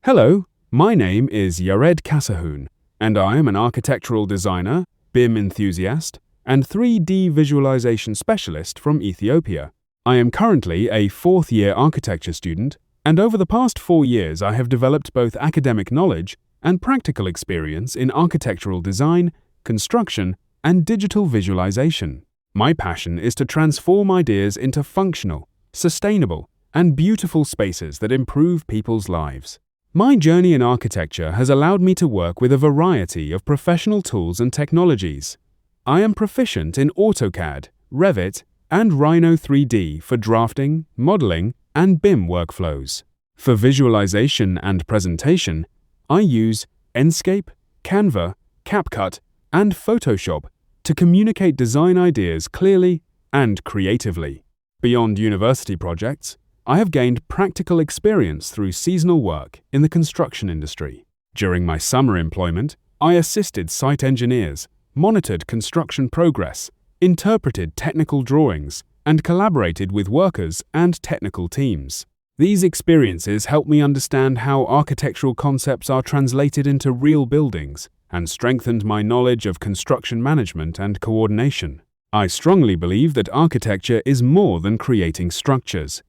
Hello, my name is Yared Kasahun, and I am an architectural designer, BIM enthusiast, and 3D visualization specialist from Ethiopia. I am currently a fourth-year architecture student, and over the past 4 years I have developed both academic knowledge and practical experience in architectural design, construction, and digital visualization. My passion is to transform ideas into functional, sustainable, and beautiful spaces that improve people's lives. My journey in architecture has allowed me to work with a variety of professional tools and technologies. I am proficient in AutoCAD, Revit, and Rhino 3D for drafting, modeling, and BIM workflows. For visualization and presentation, I use Enscape, Canva, CapCut, and Photoshop to communicate design ideas clearly and creatively. Beyond university projects, I have gained practical experience through seasonal work in the construction industry. During my summer employment, I assisted site engineers, monitored construction progress, interpreted technical drawings, and collaborated with workers and technical teams. These experiences helped me understand how architectural concepts are translated into real buildings and strengthened my knowledge of construction management and coordination. I strongly believe that architecture is more than creating structures.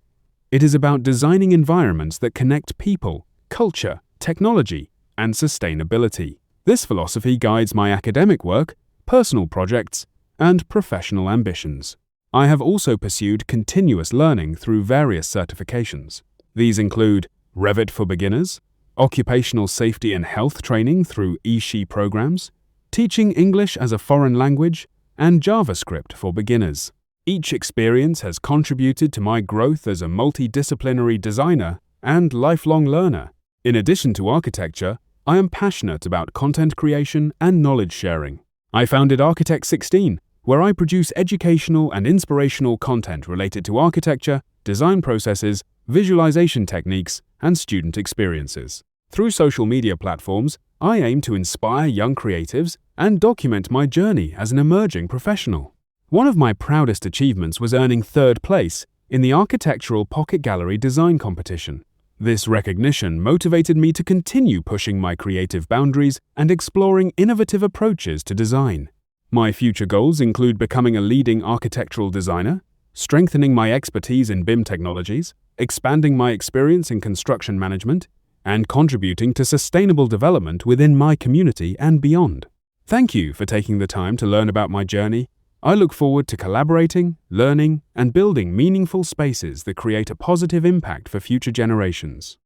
It is about designing environments that connect people, culture, technology, and sustainability. This philosophy guides my academic work, personal projects, and professional ambitions. I have also pursued continuous learning through various certifications. These include Revit for beginners, occupational safety and health training through ESHE programs, teaching English as a foreign language, and JavaScript for beginners. Each experience has contributed to my growth as a multidisciplinary designer and lifelong learner. In addition to architecture, I am passionate about content creation and knowledge sharing. I founded Architect 16, where I produce educational and inspirational content related to architecture, design processes, visualization techniques, and student experiences. Through social media platforms, I aim to inspire young creatives and document my journey as an emerging professional. One of my proudest achievements was earning 3rd place in the Architectural Pocket Gallery Design Competition. This recognition motivated me to continue pushing my creative boundaries and exploring innovative approaches to design. My future goals include becoming a leading architectural designer, strengthening my expertise in BIM technologies, expanding my experience in construction management, and contributing to sustainable development within my community and beyond. Thank you for taking the time to learn about my journey. I look forward to collaborating, learning, and building meaningful spaces that create a positive impact for future generations.